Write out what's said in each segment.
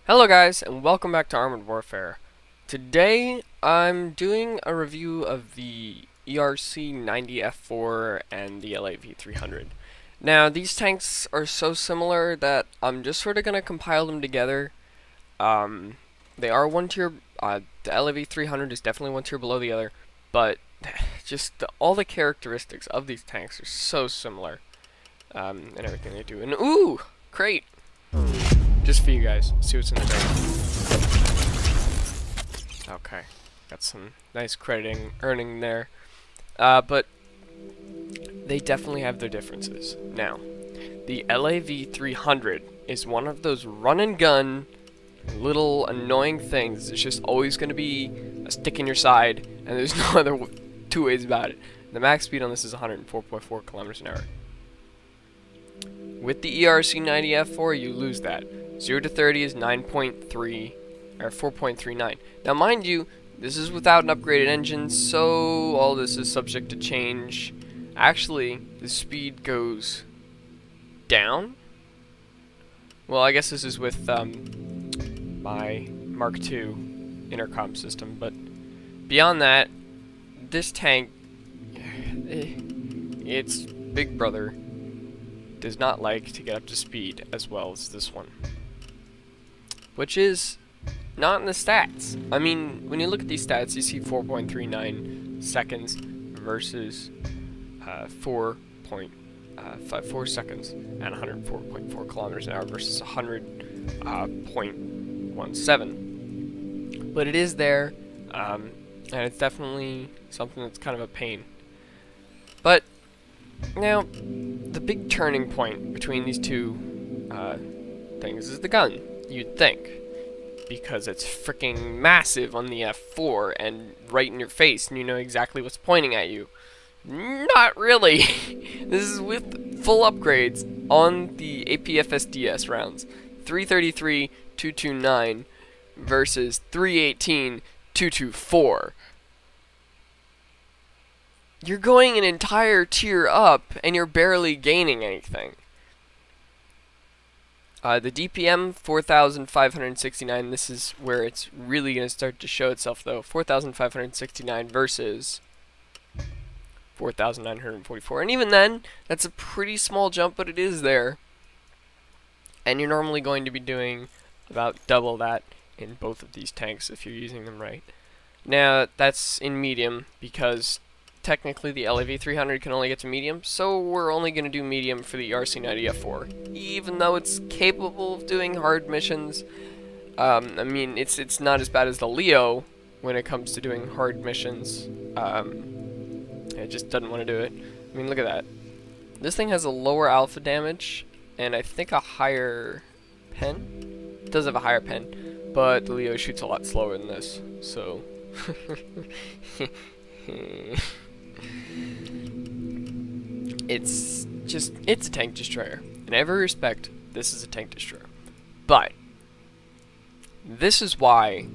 Hello guys, and welcome back to Armored Warfare. Today, I'm doing a review of the ERC-90-F4 and the LAV-300. Now, these tanks are so similar that I'm just sort of going to compile them together. They are one tier, the LAV-300 is definitely one tier below the other, but just all the characteristics of these tanks are so similar, and everything they do. And ooh, crate! Just for you guys. See what's in the bag. Okay. Got some nice crediting, earning there. But they definitely have their differences. Now, the LAV-300 is one of those run and gun, little annoying things. It's just always going to be a stick in your side, and there's no other two ways about it. The max speed on this is 104.4 kilometers an hour. With the ERC-90-F4, you lose that. 0 to 30 is 9.3 or 4.39. Now, mind you, this is without an upgraded engine, so all this is subject to change. Actually, the speed goes down. Well, I guess this is with my Mark II intercom system, but beyond that, this tank, its big brother, does not like to get up to speed as well as this one, which is not in the stats. I mean, when you look at these stats, you see 4.39 seconds versus 4.54 seconds and 104.4 kilometers an hour versus 100.17. But it is there, and it's definitely something that's kind of a pain. But now, the big turning point between these two things is the gun, you'd think, because it's freaking massive on the F4 and right in your face, and you know exactly what's pointing at you. Not really. This is with full upgrades on the APFSDS rounds. 333 229 versus 318 224. You're going an entire tier up, and you're barely gaining anything. The DPM, 4,569, this is where it's really going to start to show itself, though. 4,569 versus 4,944. And even then, that's a pretty small jump, but it is there. And you're normally going to be doing about double that in both of these tanks if you're using them right. Now, that's in medium, because technically the LAV-300 can only get to medium, so we're only going to do medium for the ERC-90-F4. Even though it's capable of doing hard missions, I mean, it's not as bad as the Leo when it comes to doing hard missions. It just doesn't want to do it. I mean, look at that. This thing has a lower alpha damage, and I think a higher pen. It does have a higher pen, but the Leo shoots a lot slower than this, so... It's a tank destroyer. In every respect, this is a tank destroyer. But this is why,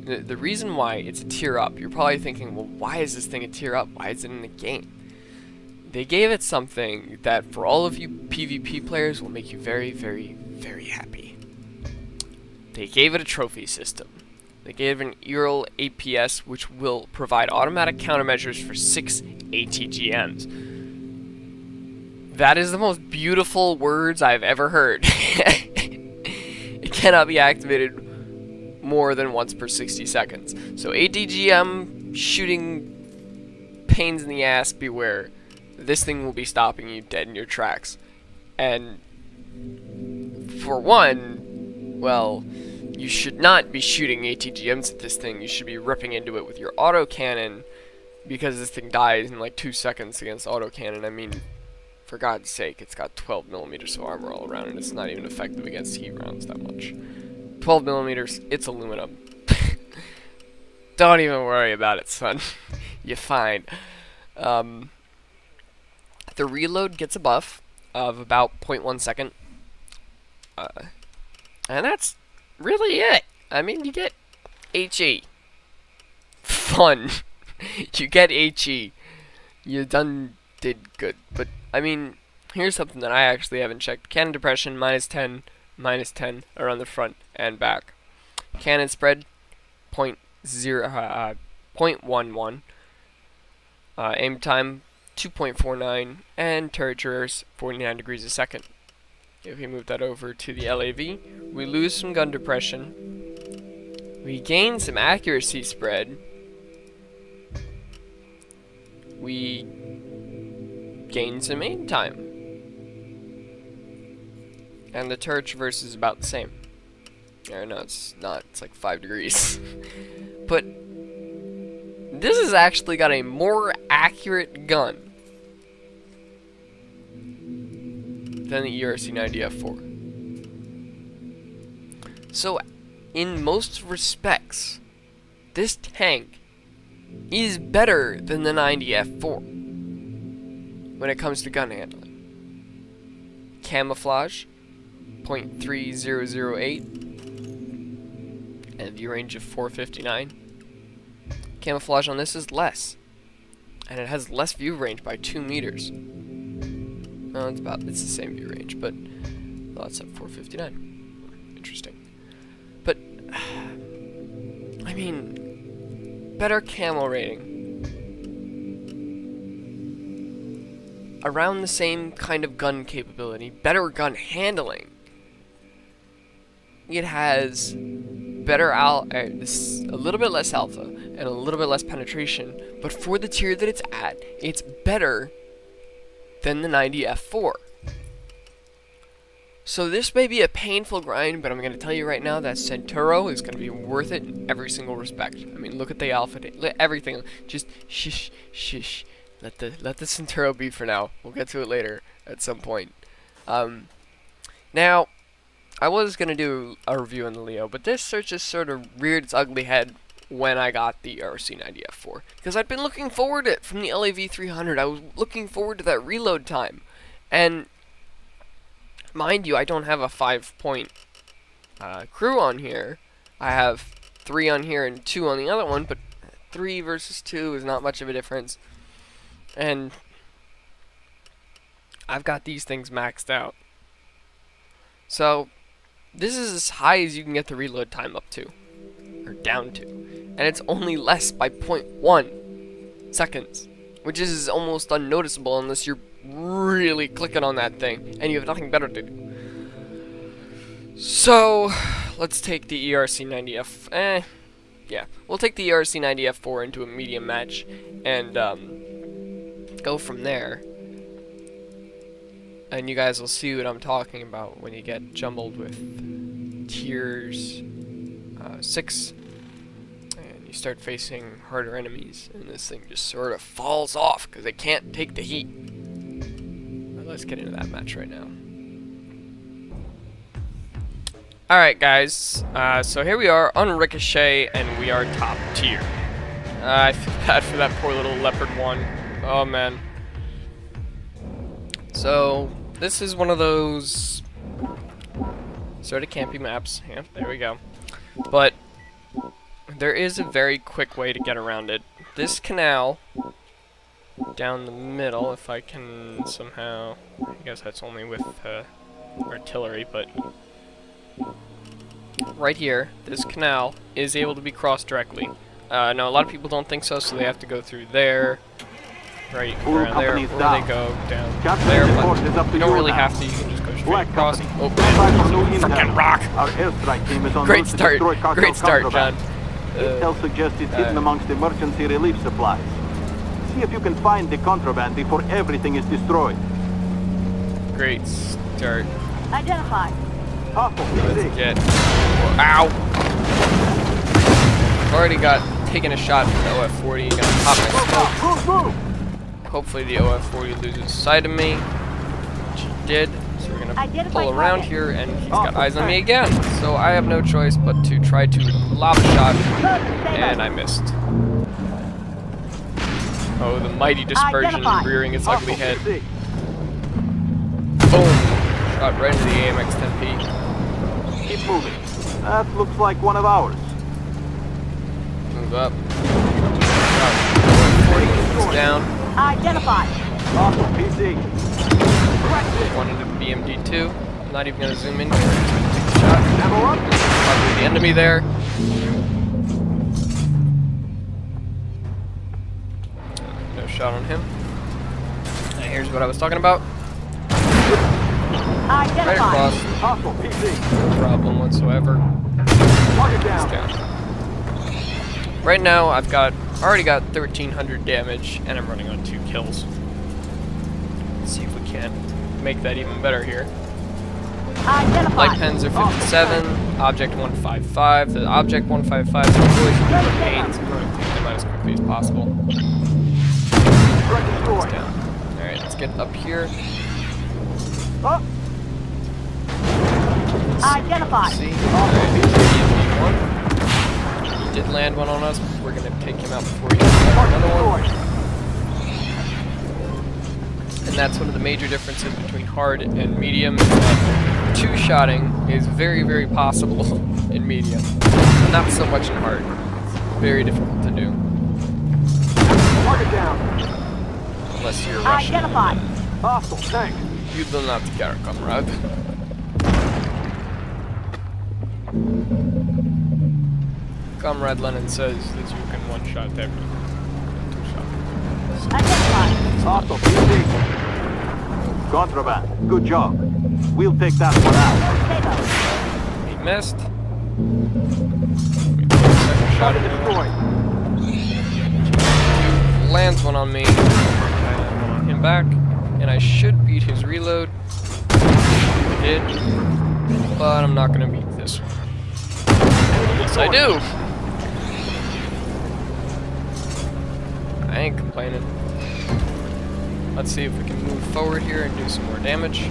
the reason why it's a tier up, you're probably thinking, well, why is this thing a tier up? Why is it in the game? They gave it something that for all of you PvP players will make you very, very, very happy. They gave it a trophy system. They gave an ERL APS, which will provide automatic countermeasures for 6 ATGMs. That is the most beautiful words I've ever heard. It cannot be activated more than once per 60 seconds. So ATGM shooting pains in the ass, beware. This thing will be stopping you dead in your tracks. And for one, well, you should not be shooting ATGMs at this thing. You should be ripping into it with your autocannon, because this thing dies in like 2 seconds against autocannon. I mean, for God's sake, it's got 12 millimeters of armor all around, and it's not even effective against heat rounds that much. 12 millimeters, it's aluminum. Don't even worry about it, son. You're fine. The reload gets a buff of about 0.1 second. And that's really it. I mean, you get HE. Fun. You get HE. You did good. But, I mean, here's something that I actually haven't checked. Cannon depression, -10, -10 around the front and back. Cannon spread 0.11. Aim time 2.49, and turret traverse 49 degrees a second. If we move that over to the LAV, we lose some gun depression, we gain some accuracy spread, we gain some aim time, and the turret traverse is about the same. Or no, it's not, it's like 5 degrees. But this has actually got a more accurate gun than the ERC-90-F4. So, in most respects, this tank is better than the 90-F4 when it comes to gun handling. Camouflage, 0.3008, and view range of 459. Camouflage on this is less, and it has less view range by 2 meters. No, it's the same view range, but well, that's at 459. Interesting. But I mean, better camo rating, around the same kind of gun capability, better gun handling. It has better a little bit less alpha and a little bit less penetration, but for the tier that it's at, it's better than the 90-F4. So this may be a painful grind, but I'm going to tell you right now that Centuro is going to be worth it in every single respect. I mean, look at the alpha, everything. Just shush. Let the Centuro be for now. We'll get to it later at some point. Now, I was going to do a review on the Leo, but this search just sort of reared its ugly head when I got the ERC-90-F4. Because I'd been looking forward to it from the LAV-300. I was looking forward to that reload time. And, mind you, I don't have a 5-point crew on here. I have 3 on here and 2 on the other one, but 3 versus 2 is not much of a difference. And I've got these things maxed out. So, this is as high as you can get the reload time up to, or down to, and it's only less by 0.1 seconds, which is almost unnoticeable unless you're really clicking on that thing, and you have nothing better to do. So, let's take the ERC-90F, we'll take the ERC-90-F4 into a medium match, and go from there. And you guys will see what I'm talking about when you get jumbled with tiers 6 and you start facing harder enemies, and this thing just sort of falls off because it can't take the heat. But let's get into that match right now. Alright guys, so here we are on Ricochet, and we are top tier. I feel bad for that poor little leopard one. Oh man. So, this is one of those sort of campy maps. Yeah, there we go. But there is a very quick way to get around it. This canal down the middle, if I can somehow, I guess that's only with artillery, but right here, this canal is able to be crossed directly. Now, a lot of people don't think so, so they have to go through there. Right around there, or they go down there, but you don't really have to, you can just go straight across. Oh man, fucking rock! Great start, John. Intel suggests it's hidden amongst emergency relief supplies. See if you can find the contraband before everything is destroyed. Great start. Identified. Let's get... Ow! Already got taken a shot from the OF-40, gonna pop my smoke. Hopefully the OF-40 loses sight of me, which he did, so we're gonna pull around here, and he's got eyes on me again. So I have no choice but to try to lob a shot, and I missed. Oh, the mighty dispersion rearing its ugly head. Boom! Shot right into the AMX-10P. Keep moving. That looks like one of ours. Move up. It's down. Identified. PC. One into BMD2. I'm not even gonna zoom in here. Take a shot. Probably the enemy there. shot on him. And here's what I was talking about. Right Identified. across. Hostile PC. No problem whatsoever. Target It's down. down. Right now, I've already got 1,300 damage, and I'm running on 2 kills. Let's see if we can make that even better here. Identified. Light pens are 57, object 155. The object 155 is really some pains. I'm going to take them out as quickly as possible. Threat destroyed. Down. Alright, let's get up here. Up. Identified. See? Alright, he did land one on us. We're going to take him out before he gets another one. And that's one of the major differences between hard and medium, is that two-shotting is very, very possible in medium. Not so much in hard. It's very difficult to do. Target down. Unless you're Russian. Identified. Hostile tank. You do not care, comrade. Comrade Lenin says that you can one-shot everything. Two-shot. Identified. Hostile PC. Contraband. Good job. We'll take that one out. Potato. He missed. Second shot Target at him. destroyed. Lands one on me. I land one on him back. And I should beat his reload. I did. But I'm not gonna beat this one. Yes, I do! I ain't complaining. Let's see if we can move forward here and do some more damage.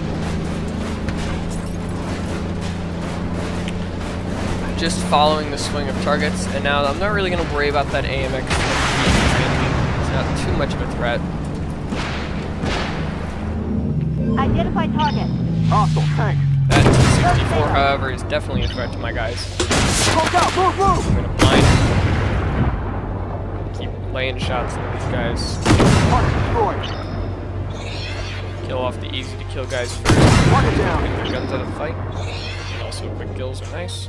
I'm just following the swing of targets, and now I'm not really going to worry about that AMX. It's not too much of a threat. Identify target. Hostile tank. That T-64, however, is definitely a threat to my guys. Smoke out. Move, move. I'm going to blind him. Keep laying shots into these guys. Target destroyed. Kill off the easy-to-kill guys first. Target down. Bring their guns out of the fight. And also quick kills are nice.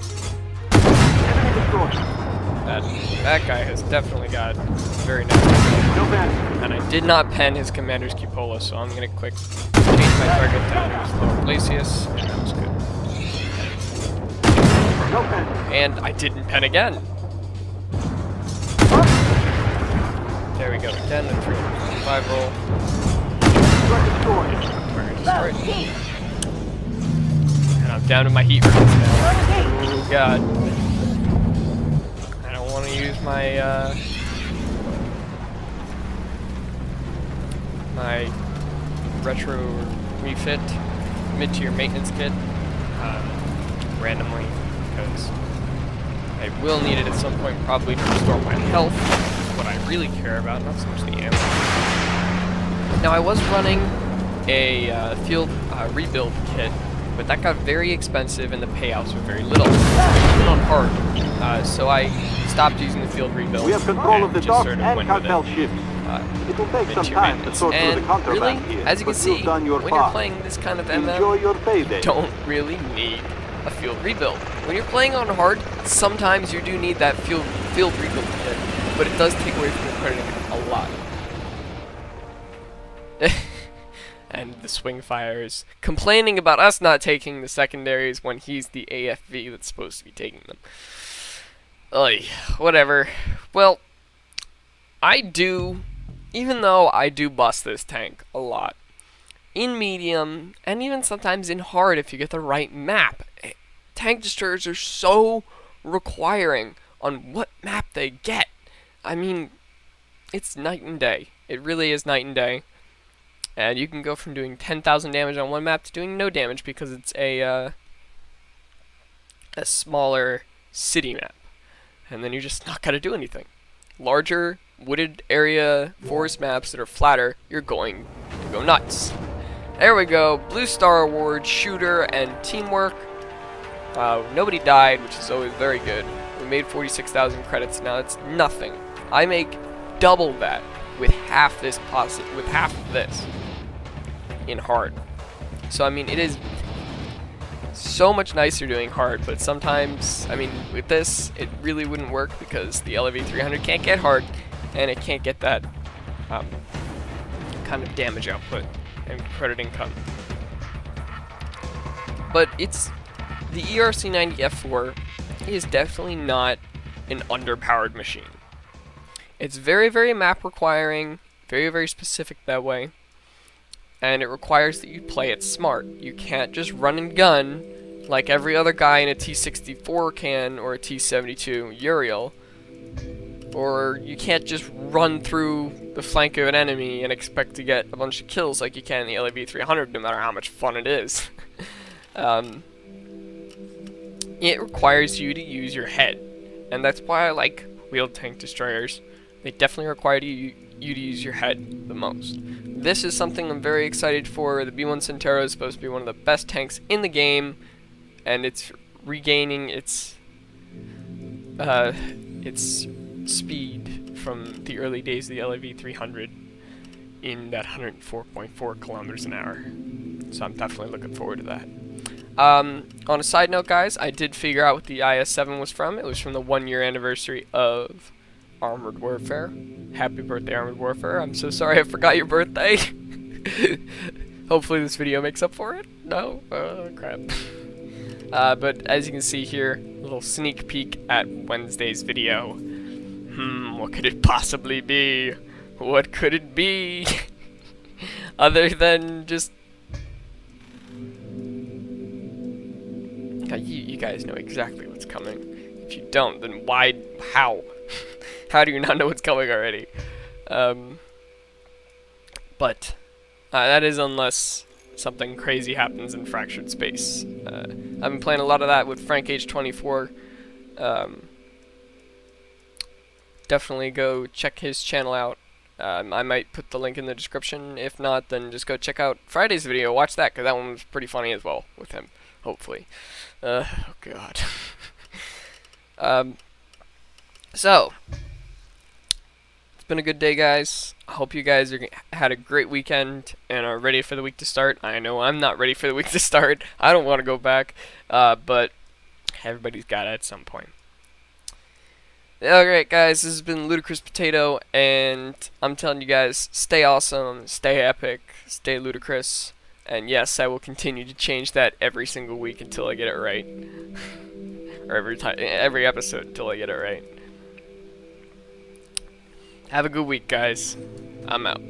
Enemy destroyed. That guy has definitely got very nice. No panic. And I did not pen his commander's cupola, so I'm gonna quick change my target down to Lower Glacius, and that was good. No panic. And I didn't pen again. There we go again, the 355 roll. Threat destroyed. Target destroyed. And I'm down to my heat rounds now. Oh god. I don't want to use my my retro refit mid-tier maintenance kit randomly, because I will need it at some point, probably to restore my health. That's what I really care about, not so much the ammo. Now I was running a field rebuild kit, but that got very expensive and the payouts were very little, even on hard. So I stopped using the field rebuild. We have control of the just docks sort of and went with cartel it. ships. It will take some Mid-tier time to maintenance. sort through And the contraband really, here, as you can but see, you've done your when you're part. playing this kind of Enjoy MM, your payday. don't really need a field rebuild. When you're playing on hard, sometimes you do need that field rebuild kit, but it does take away from your credit a lot. And the swing fire is complaining about us not taking the secondaries when he's the AFV that's supposed to be taking them. Oy, whatever. Well, even though I do bust this tank a lot, in medium, and even sometimes in hard if you get the right map, tank destroyers are so requiring on what map they get. I mean, it's night and day. It really is night and day. And you can go from doing 10,000 damage on one map to doing no damage because it's a smaller city map. And then you're just not going to do anything. Larger, wooded area, forest maps that are flatter, you're going to go nuts. There we go. Blue Star Award, shooter, and teamwork. Nobody died, which is always very good. We made 46,000 credits. Now it's nothing. I make double that with half this in hard. So I mean, it is so much nicer doing hard, but sometimes, I mean, with this, it really wouldn't work because the LAV-300 can't get hard, and it can't get that kind of damage output and credit income. But it's the ERC-90-F4 is definitely not an underpowered machine. It's very, very map requiring, very, very specific that way, and it requires that you play it smart. You can't just run and gun like every other guy in a T-64 can or a T-72 Uriel, or you can't just run through the flank of an enemy and expect to get a bunch of kills like you can in the LAV-300, no matter how much fun it is. It requires you to use your head, and that's why I like wheeled tank destroyers. They definitely require you to use your head the most. This is something I'm very excited for. The B-1 Centero is supposed to be one of the best tanks in the game, and it's regaining its speed from the early days of the LAV-300 in that 104.4 kilometers an hour. So I'm definitely looking forward to that. On a side note, guys, I did figure out what the IS-7 was from. It was from the 1-year anniversary of Armored Warfare. Happy birthday, Armored Warfare. I'm so sorry I forgot your birthday. Hopefully this video makes up for it. No? Crap. But as you can see here, a little sneak peek at Wednesday's video. What could it possibly be? What could it be? Other than just... You guys know exactly what's coming. If you don't, then why? How? How do you not know what's coming already? But that is unless something crazy happens in Fractured Space. I've been playing a lot of that with Frank H24. Definitely go check his channel out. I might put the link in the description. If not, then just go check out Friday's video. Watch that, because that one was pretty funny as well with him. Hopefully. Oh god. So, it's been a good day, guys. I hope you guys had a great weekend and are ready for the week to start. I know I'm not ready for the week to start. I don't want to go back, but everybody's got it at some point. Alright, guys, this has been Ludicrous Potato, and I'm telling you guys, stay awesome, stay epic, stay ludicrous, and yes, I will continue to change that every single week until I get it right. Or every episode until I get it right. Have a good week, guys. I'm out.